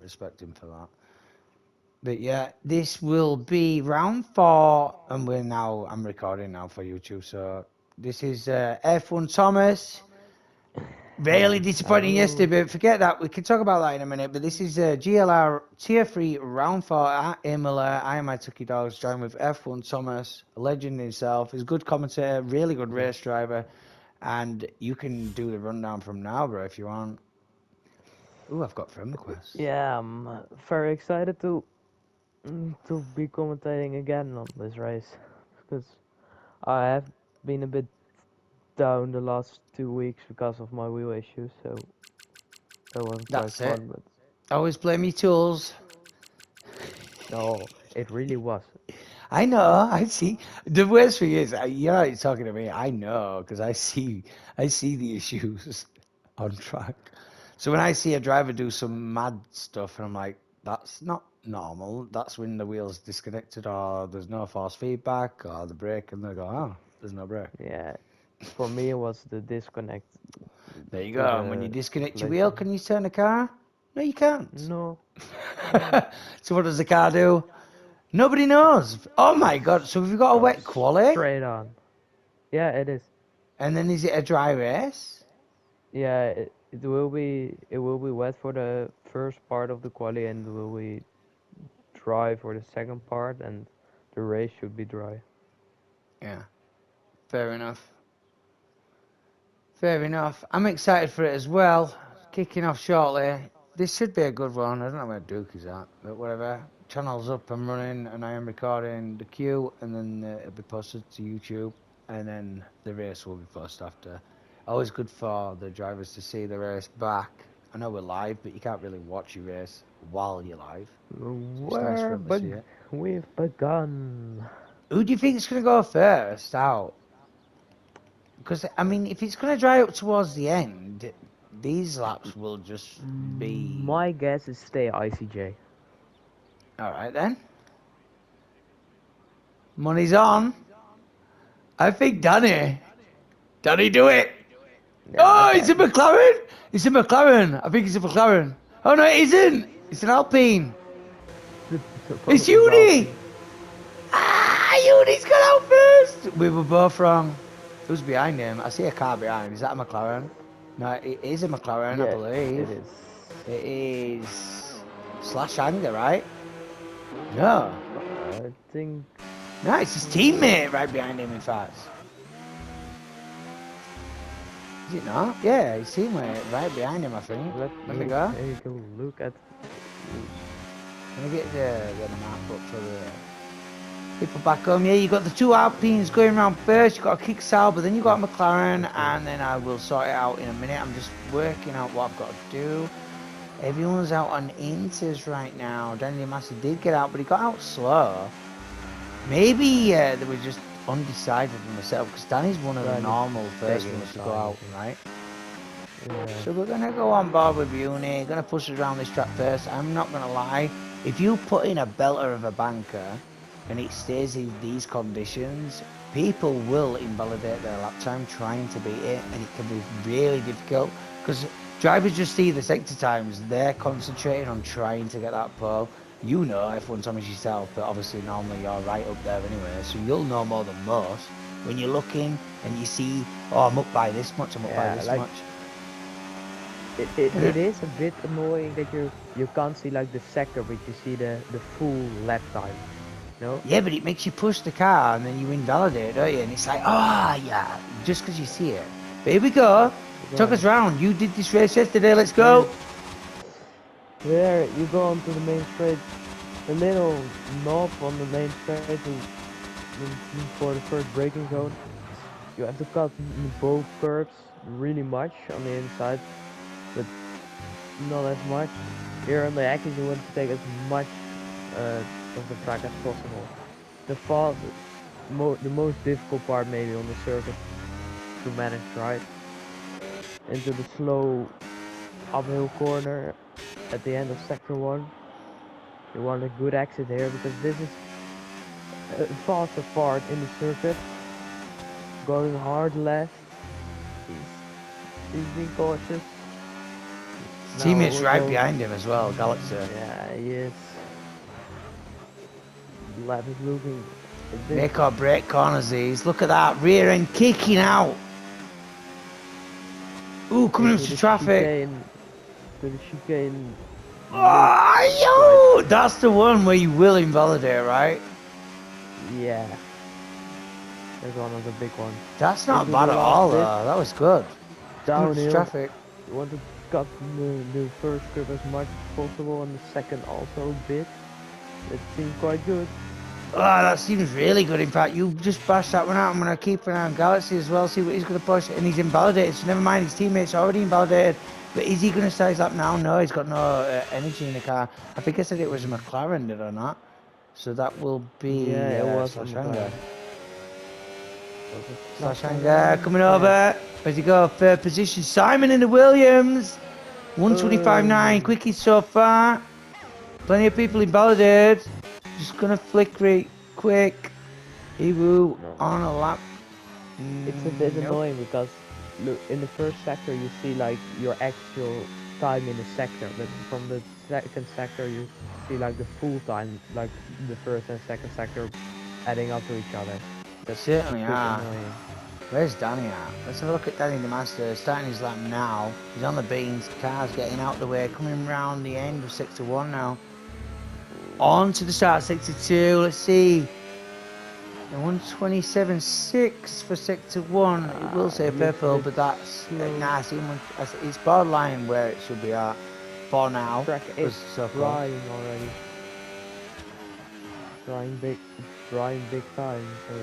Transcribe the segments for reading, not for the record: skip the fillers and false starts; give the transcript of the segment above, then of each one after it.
respect him for that. But yeah, this will be round 4, and I'm recording now for YouTube. So this is F1 Thomas. Really disappointing Hello. yesterday, but forget that. We can talk about that in a minute. But this is GLR Tier 3 Round 4 at IMOLA. I am my Tucky Dogs, joined with F1 Thomas, a legend himself. He's a good commentator, really good race driver. And you can do the rundown from now, bro, if you want. Ooh, I've got friend requests. Yeah, I'm very excited to be commentating again on this race because I have been a bit down the last 2 weeks because of my wheel issues, so that wasn't quite That's it. fun. But Always play me tools. no, it really was. I know. I see. The worst thing is, you're not talking to me. I know because I see the issues on track. So when I see a driver do some mad stuff, and I'm like, that's not normal. That's when the wheel's disconnected, or there's no force feedback, or the brake, and they go, oh, there's no brake. Yeah, for me it was the disconnect There you to go. And when you the disconnect your wheel, plation. can you turn the car? No, you can't. No, no, So what does the car do? Nobody knows. Oh my God. So we've got a goes wet quali? straight on. Yeah, it is. And then is it a dry race? Yeah, it will be wet for the first part of the quali and will be dry for the second part, and the race should be dry. Yeah, fair enough. Fair enough. I'm excited for it as well. Kicking off shortly. This should be a good one. I don't know where Duke is at, but whatever. Channel's up and running, and I am recording the queue, and then it'll be posted to YouTube, and then the race will be posted after. Always good for the drivers to see the race back. I know we're live, but you can't really watch your race while you're live. So it's nice for Where them to see but it. we've begun. Who do you think is going to go first out? Because, I mean, if it's going to dry up towards the end, these laps will just be. My guess is stay ICJ. Alright then. Money's on. I think Danny. Danny, do it. Yeah, Oh, it's a Danny. McLaren. It's a McLaren. I think it's a McLaren. Oh, no, it isn't. It's an Alpine. It's Supposed to Uni. Alpine. Ah, Uni's got out first. We were both wrong. Who's behind him? I see a car behind. Is that a McLaren? No, it is a McLaren, I Yeah, believe. it is. It is Slash Anger, right? No. I think. No, it's his teammate right behind him, in fact. Is it not? Yeah, his teammate right behind him, I think. Let Let me me go. take a look at. Let me get the map up for the people back home. Yeah, you got the two Alpines going around first. You got a Kicksal, but then you got a McLaren, Okay. and then I will sort it out in a minute. I'm just working out what I've got to do. Everyone's out on Inters right now. Daniel Massey did get out, but he got out slow. Maybe they were just undecided for myself, because Danny's one of the Danny's normal first taking ones his to go time, I out, think. right? Yeah. So we're going to go on board with Uni, going to push us around this track first. I'm not going to lie, if you put in a belter of a banker and it stays in these conditions, people will invalidate their lap time trying to beat it, and it can be really difficult because drivers just see the sector times, they're concentrating on trying to get that pole. You know, F1 Thomas yourself, but obviously normally you're right up there anyway, so you'll know more than most when you're looking and you see, oh, I'm up by this much, I'm up by Yeah, this like much. it is a bit annoying that you can't see like the sector, but you see the full lap time. No? Yeah, but it makes you push the car and then you invalidate, don't you? And it's like, ah, oh, yeah, just because you see it. But here we go. Took us Right. round. You did this race yesterday. Let's Yes. go. There you go onto the main straight. A little knob on the main straight for the first braking zone. You have to cut both curbs really much on the inside, but not as much. Here on the axis you want to take as much of the track as possible. The fast, the most difficult part maybe on the circuit to manage, right? Into the slow uphill corner at the end of sector 1. You want a good exit here because this is a faster part in the circuit. Going hard left. He's being cautious. Teammates we're right going. behind him as well, Galaxy. Yeah, yes. Lab is looking a bit. Make or break corners these. Look at that. Rear end kicking out. Ooh, coming into into the traffic. chicane. To the chicane. Oh, yo! That's the one where you will invalidate, right? Yeah. There's one of the big ones. That's not Into bad the at last all, bit. though. That was good. Coming into Downhill. traffic. You want to cut the first grip as much as possible and the second also a bit. It seemed quite good. Oh, that seems really good. In fact, you just bashed that one out. I'm going to keep an eye on Galaxy as well, see what he's going to push. And he's invalidated, so never mind, his teammates are already invalidated. But is he going to start his lap now? No, he's got no energy in the car. I think I said it was a McLaren, did I not? So that will be Yeah, it was a Slashanga. McLaren. Slashanga coming over. Where's he go? Third position. Simon in the Williams. 125.9. Quickest so far. Plenty of people invalidated. Just going to flick right quick. Ewu on a lap. It's a bit Nope. annoying because look, in the first sector you see like your actual time in the sector, but from the second sector you see like the full time, like the first and second sector adding up to each other. That's Certainly a bit are. annoying. Where's Danny at? Let's have a look at Danny the Master. Starting his lap now. He's on the beans. Car's getting out the way. Coming round the end of sector 1 now. On to the start of sector 2. Let's see. The 127.6 for sector 1. It will say purple, but that's nah. It's borderline where it should be at for now. Track is So drying already. Drying big time. So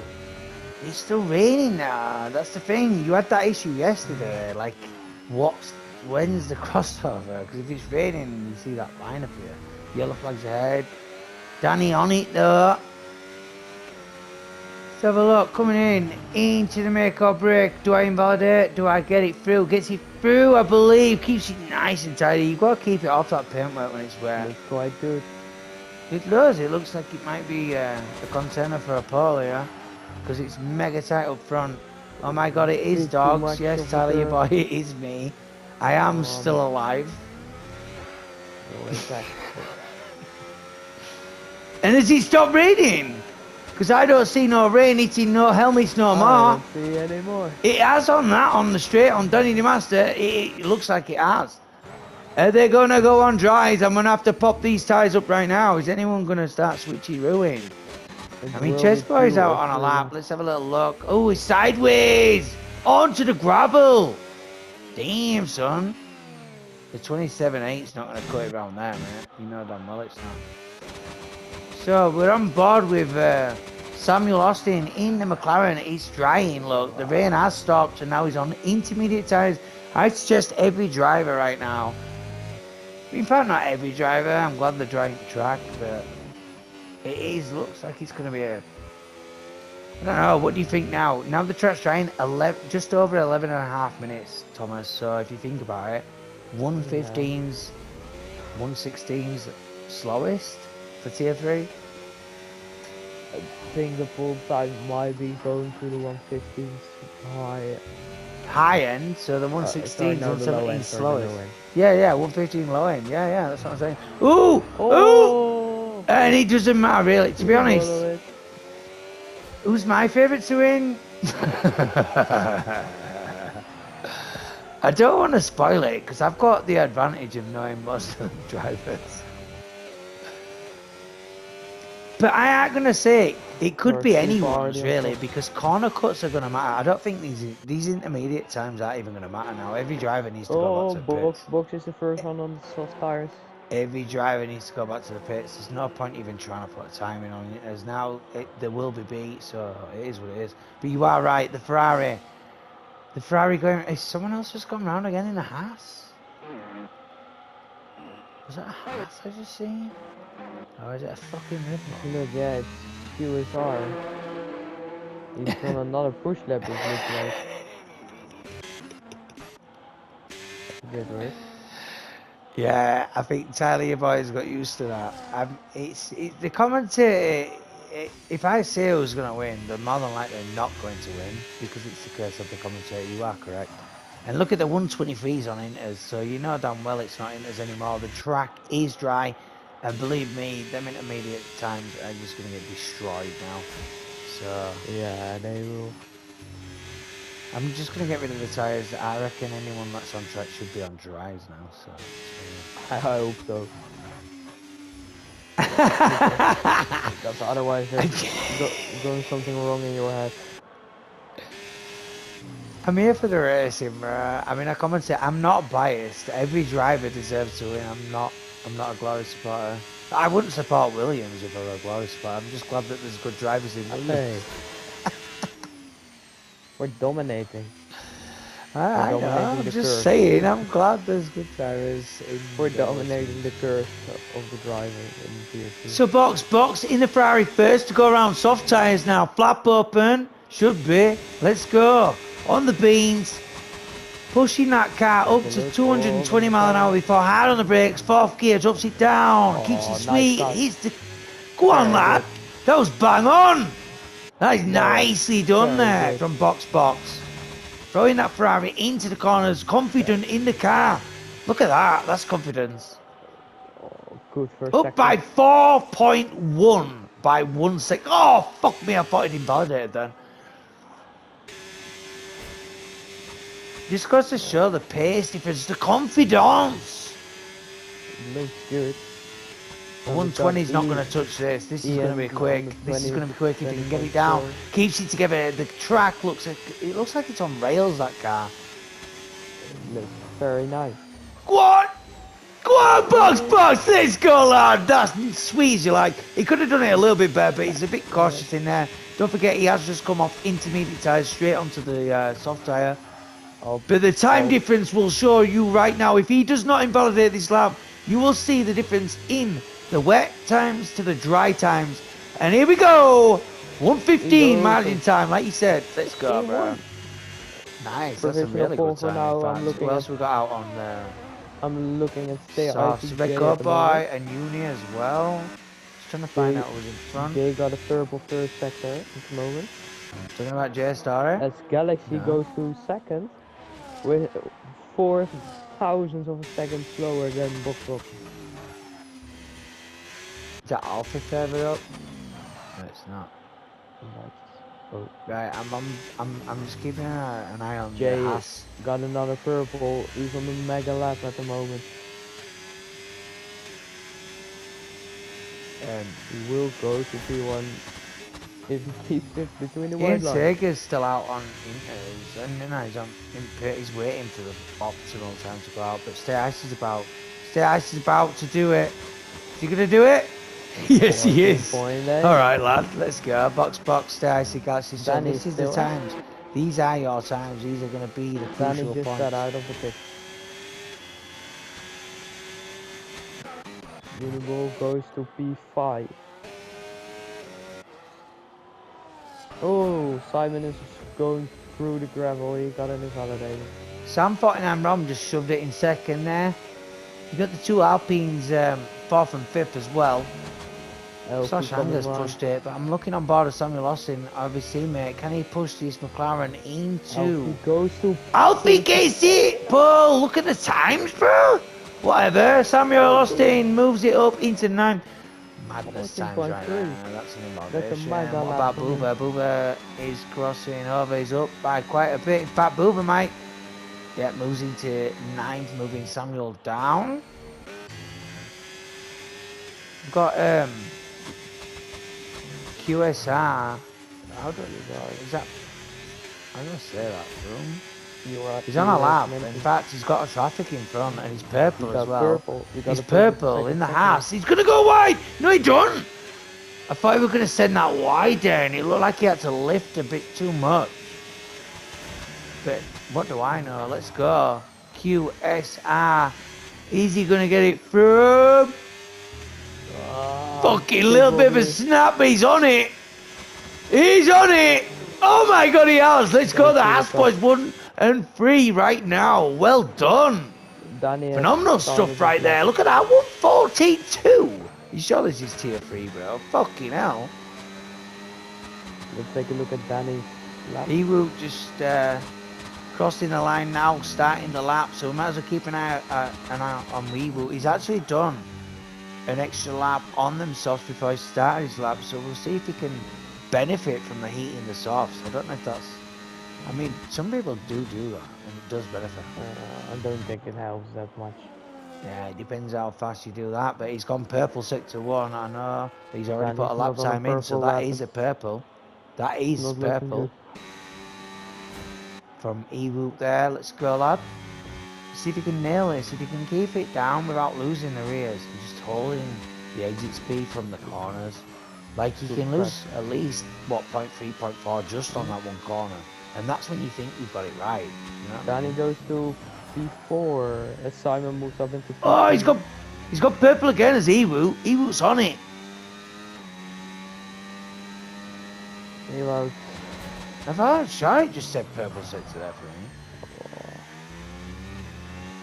it's still raining now. That's the thing. You had that issue yesterday. Like, when's the crossover? Because if it's raining, you see that line up here. Yellow flags ahead. Danny on it though. Let's have a look. Coming in into the make or break. Do I invalidate? Do I get it through? Gets it through, I believe. Keeps it nice and tidy. You've got to keep it off that paintwork when it's wet. looks quite good. It does. It looks like it might be a contender for a pole here. Because it's mega tight up front. Oh my god, it is dogs. Yes, Tyler, your boy, it is me. I am still alive. And has it stopped raining? Because I don't see no rain hitting no helmets no more. I don't see anymore. It has on the straight on Danny the Master. It looks like it has. Are they gonna go on dries? I'm gonna have to pop these tyres up right now. Is anyone gonna start switchy-rooing? I mean, Chess Boy's out on a lap. Let's have a little look. Oh, he's sideways! Onto the gravel! Damn, son. The 27.8's not going to cut it around there, mate. You know damn well it's not. So, we're on board with Samuel Austin in the McLaren. It's drying, look. The rain has stopped, and now he's on intermediate tyres. I suggest every driver right now. In fact, not every driver. I'm glad they're drying the track, but looks like it's going to be I don't know, what do you think now? Now the track's trying just over 11.5 minutes, Thomas. So if you think about it, 115's, 116's slowest for tier 3. I think the full time might be going to the 115s High end, so the 116's, 117's slowest. Yeah, 115 low end. Yeah, that's what I'm saying. Ooh! And it doesn't matter really, to be honest. Who's my favourite to win? I don't want to spoil it because I've got the advantage of knowing most of the drivers. But I ain't going to say it could be anyone's really, because corner cuts are going to matter. I don't think these intermediate times aren't even going to matter now. Every driver needs to go back to the pits. Box is the first one on the soft tires. Every driver needs to go back to the pits. There's no point even trying to put a timing on it. As now, there will be beat, so it is what it is. But you are right, the Ferrari going... Is someone else just gone round again in a Haas? Was that a Haas I just seen? Or is it a fucking Red Look, yeah, it's QSR. He's on another push lap, it looks like. Good, right? Yeah, I think Tyler, your boys got used to that. The commentator. If I say who's going to win, they're more than likely not going to win because it's the case of the commentator. You are correct. And look at the 123s on Inters, so you know damn well it's not Inters anymore. The track is dry, and believe me, them intermediate times are just going to get destroyed now. So Yeah, they will. I'm just going to get rid of the tyres. I reckon anyone that's on track should be on dries now. So. I hope so. Because otherwise there's going something wrong in your head. I'm here for the racing, bro. I mean, I commented, I'm not biased. Every driver deserves to win. I'm not a Glory supporter. I wouldn't support Williams if I were a Glory supporter. I'm just glad that there's good drivers in Williams. Hey, we're dominating. I know. dominating I'm the just curve. saying. I'm glad there's good drivers in. We're the dominating the Williams. curve of the driver in Tier 2. So box in the Ferrari first to go around. Soft tyres now. Flap open. Should be. Let's go. On the beans. Pushing that car up to 220 mile an hour before hard on the brakes, fourth gear, drops it down, keeps it Oh, sweet, nice hits the... Go on, Very lad. good. That was bang on. That is That was nicely done very there good. from box. Throwing that Ferrari into the corners, confident in the car. Look at that. That's confidence. Oh, good first Up sector. by 4.1 by 1 sec. Oh, fuck me. I thought it invalidated then. Just goes to show the pace difference, the confidence. Looks good. The 120 is not going to touch this. This is going to be quick. This is going to be quick if he can get it down. Keeps it together. The track looks like it's on rails, that car. Looks very nice. Go on! Go on, box! Let's go, lad! That's sweet as you like. He could have done it a little bit better, but he's a bit cautious in there. Don't forget, he has just come off intermediate tyres straight onto the soft tyre. But the time difference will show you right now. If he does not invalidate this lap, you will see the difference in the wet times to the dry times. And here we go. 1:15 margin time, like you said. Let's go, bro. Nice. That's a really good time. Who else we got out on there? I'm looking at Stay Soft ICJ at the Boy moment. and Uni as well. Just trying to find out who's in front. They got a purple first sector at the moment. Talking about J Star. As Galaxy goes to second with 4 thousandths of a second slower than Box. Is that Alpha further up? No, it's not. Right, I'm just keeping an eye on Jay the got another purple. He's on the mega lap at the moment. And he will go to P1 if he keeps it between the white lines. Sega's still out on Inters, and he's waiting for the optimal time to go out. But Stay Ice is about to do it. Is he gonna do it? Yes, he is. All right, lad, let's go. Box, Stay Icy, Galaxy. So this is the times. These are your times. These are gonna be the crucial just points. got out of the pit. Uniball goes to P5. Oh, Simon is going through the gravel. He got an invalidated. Sam 49 Rom just shoved it in second there. You got the two Alpines, 4th and 5th as well. Slash Anders pushed it, but I'm looking on board of Samuel Austin, obviously, mate. Can he push this McLaren into? He goes to Alfie gets it, bro. Look at the times, bro. Whatever. Samuel Austin moves it up into 9th. Madness times right now. That's an invalidation. What about Booba? Booba is crossing over. He's up by quite a bit. In fact, Booba might. Yeah, moves into 9th, moving Samuel down. We've got QSR. How do is that? I'm gonna say that, bro. He's on a lap. In fact, he's got a traffic in front, and he's purple as well. He's purple in the house. He's gonna go wide. No, he don't. I thought he was gonna send that wide down. It looked like he had to lift a bit too much. But what do I know? Let's go. QSR. Is he gonna get it through? Fucking little bit of a snap, but he's on it. He's on it. Oh my god, he has. Let's go. The Haas boys 1 and 3 right now. Well done. Phenomenal stuff right there. Look at that. 142. You sure this is tier 3, bro? Fucking hell. Let's take a look at Danny's lap. He will just crossing the line now, starting the lap. So we might as well keep an eye on Reboot. He's actually done an extra lap on them softs before he started his lap. So we'll see if he can benefit from the heat in the softs. I don't know if that's... I mean, some people do that, and it does benefit. I don't think it helps that much. Yeah, it depends how fast you do that, but he's gone purple sector 1, I know. He's already And put a he's lap not on a time in, so purple that lap. is a purple. That is Not looking purple. good. From E-Root there, let's go, lad. See if you can nail it, see if you can keep it down without losing the rears. And just holding the exit speed from the corners. Like, you can lose at least, what, 0.3, 0.4 just on that one corner. And that's when you think you've got it right. You know? Then he goes to P4 as Simon moves up into P3. Oh, he's got purple again as E-Root. E-Root's on it. Reload. I thought Shite just said purple sector there for me.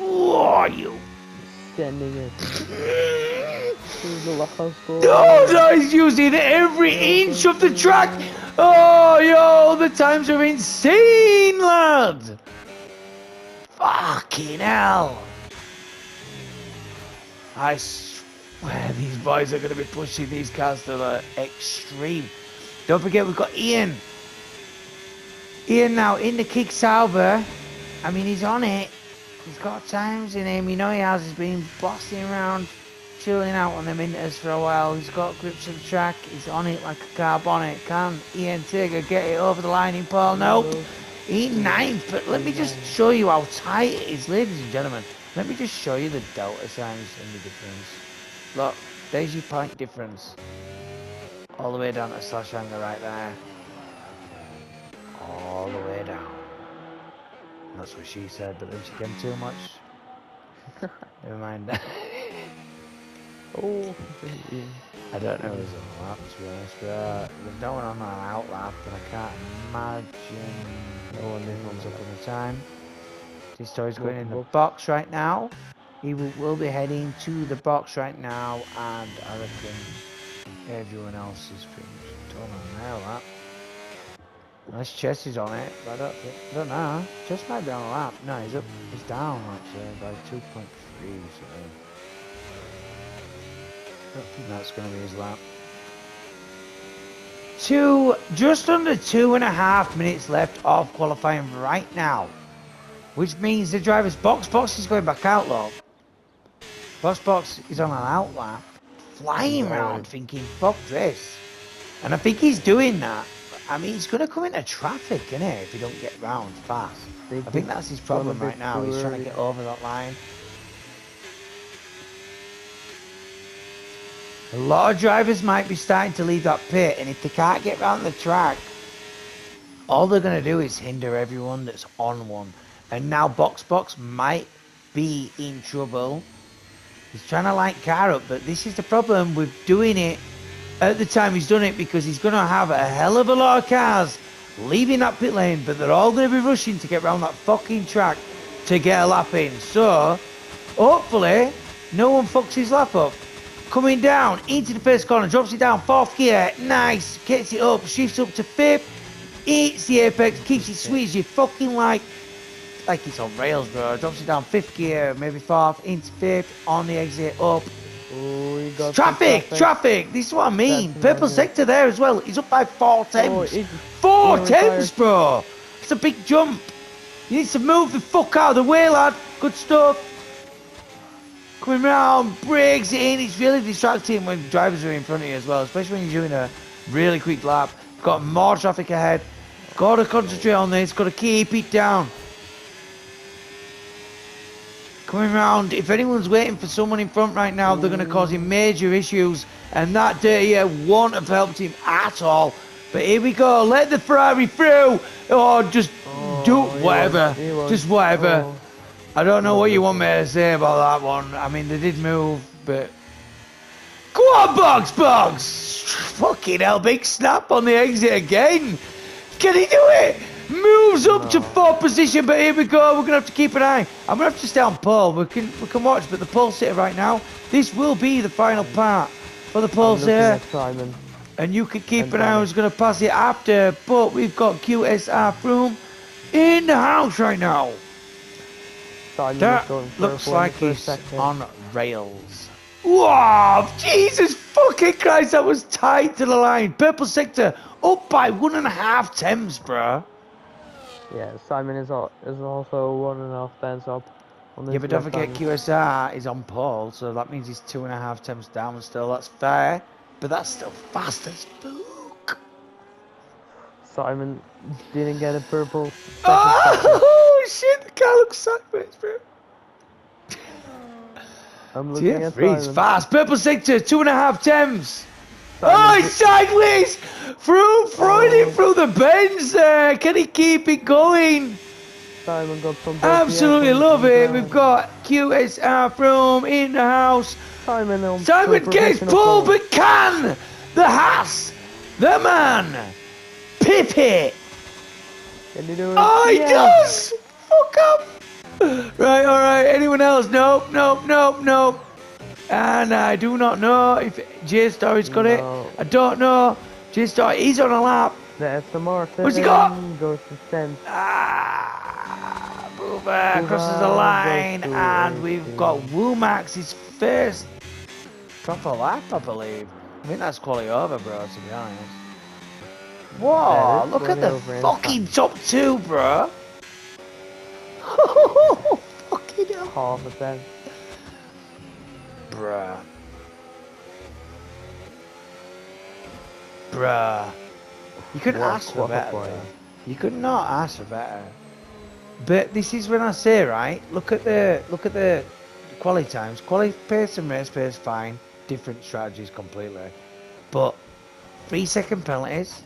Oh, you. Sending it. Oh, he's using every inch of the track. Oh, yo, the times are insane, lad. Fucking hell. I swear these boys are going to be pushing these cars to the extreme. Don't forget, we've got Ian. Ian now in the kick Sauber. I mean, he's on it. He's got times in him. You know he has. He's been bossing around, chilling out on the minuters for a while. He's got grips of the track. He's on it like a car bonnet. Can Ian Tigger get it over the line in Paul? Nope. He ninth. But let me just show you how tight it is, ladies and gentlemen. Let me just show you the delta signs and the difference. Look, there's your point difference. All the way down to slash hanger right there. All the way down. That's what she said, but then she came too much. Never mind. Oh, I don't know who's on the lap, to be honest, but there's no one on an out lap, and I can't imagine no one one's up on the time. This toy's going in the box right now. He will be heading to the box right now, and I reckon everyone else is pretty much done on their lap. Unless Chess is on it, but I don't know. Chess might be on a lap. No, he's down actually by 2.3, so I don't think that's going to be his lap. Just under 2.5 minutes left of qualifying right now, which means the driver's box is going back out, look. Box is on an out lap, flying around thinking, fuck this. And I think he's doing that. I mean, he's going to come into traffic, isn't he, if he don't get round fast. I think that's his problem right now. He's trying to get over that line. A lot of drivers might be starting to leave that pit, and if they can't get round the track, all they're going to do is hinder everyone that's on one. And now Box might be in trouble. He's trying to light car up, but this is the problem with doing it at the time he's done it, because he's going to have a hell of a lot of cars leaving that pit lane, but they're all going to be rushing to get around that fucking track to get a lap in. So, hopefully, no one fucks his lap up. Coming down into the first corner, drops it down, 4th gear, nice, gets it up, shifts up to 5th, eats the apex, keeps it sweet as you fucking like it's on rails, bro. Drops it down 5th gear, maybe 4th, into 5th, on the exit, up. Oh, he got Traffic! This is what I mean. Purple sector there as well. He's up by 4 temps. 4 temps, bro! It's a big jump. You need to move the fuck out of the way, lad. Good stuff. Coming round, breaks it in. It's really distracting when drivers are in front of you as well, especially when you're doing a really quick lap. Got more traffic ahead. Got to concentrate on this. Got to keep it down. Coming round, if anyone's waiting for someone in front right now, they're going to cause him major issues, and that dirty air won't have helped him at all. But here we go, let the Ferrari through, or just do whatever, just whatever. I don't know what you want me to say about that one. I mean, they did move, but... Go on, Box! Fucking hell, big snap on the exit again. Can he do it? Moves up to 4th position, but here we go. We're going to have to keep an eye. I'm going to have to stay on pole. We can watch, but the pole sitter right now, this will be the final part for the pole sitter. And you can keep an eye on who's going to pass it after. But we've got QSR Froome in the house right now. Simon is That going looks purple in the like first he's sector. on rails. Wow, Jesus fucking Christ, that was tight to the line. Purple sector up by 1.5 temps, bruh. Yeah, Simon is also 1.5 tenths up on Yeah, his but don't lap forget time. QSR is on pole, so that means he's 2.5 temps down still. That's fair, but that's still fast as fuck. Simon didn't get a purple second sector. Oh shit, the car looks sideways, bro. I'm looking at TF3 is Simon. fast. Purple sector, 2.5 temps. Simon, Oh, he's sideways! Freudy through the bends there. Can he keep it going? Simon got some DPS Absolutely on love the it. We've ground. got QSR from in the house. Simon for Simon gets provisional pulled, pole. but can the Haas, the man, pip it? Can he do it? Oh, he Yes! does! Fuck up! Right, alright. Anyone else? Nope, nope, nope, nope. And I do not know if J Story's got it. No. I don't know. J Story, he's on a lap. The Aston What's he got? Martin goes to 10th. Ah, Booba crosses the Kuba goes line, to and we've got 18th. Womax's first proper lap, I believe. I think that's quality over, bro, to be honest. That is Whoa, look at quality the over in fucking top two, bro. Fucking hell. half a tenth. Bruh. Bruh. You couldn't What ask for better, qualifying. though. You could not ask for better. But this is when I say, right, look at the quality times. Quality pace and race pace, fine. Different strategies completely. But 3 second penalties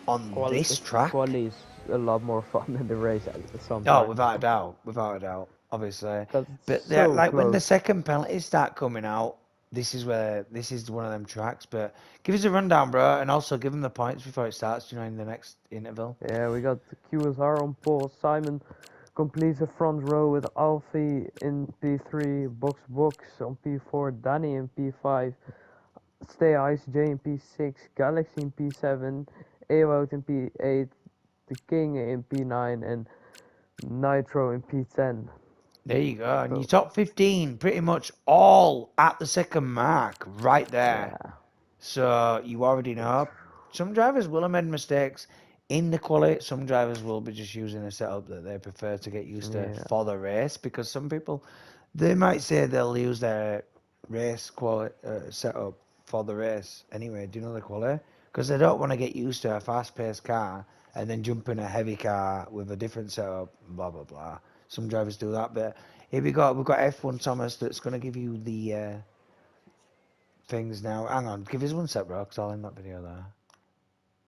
on this track. Quali is a lot more fun than the race Oh, sometimes. without a doubt, obviously. Because it's But they're, so like when the close. second penalties start coming out, this is one of them tracks. But give us a rundown, bro, and also give them the points before it starts. You know, in the next interval. Yeah, we got QSR on pole. Simon completes the front row with Alfie in P3, Box on P4, Danny in P5, Stay Ice J in P6, Galaxy in P7, Awout in P8, The King in P9, and Nitro in P10. There you go, and your So, top 15, pretty much all at the second mark, right there. yeah, So you already know. Some drivers will have made mistakes in the quality. Some drivers will be just using a setup that they prefer to get used to yeah, for the race. Because some people, they might say they'll use their race quality setup for the race anyway. Do you know the quality? Because they don't want to get used to a fast-paced car and then jump in a heavy car with a different setup. Blah blah blah. Some drivers do that, but here we've got F1 Thomas that's going to give you the things now. Hang on, give us one sec, bro, because I'll end that video there.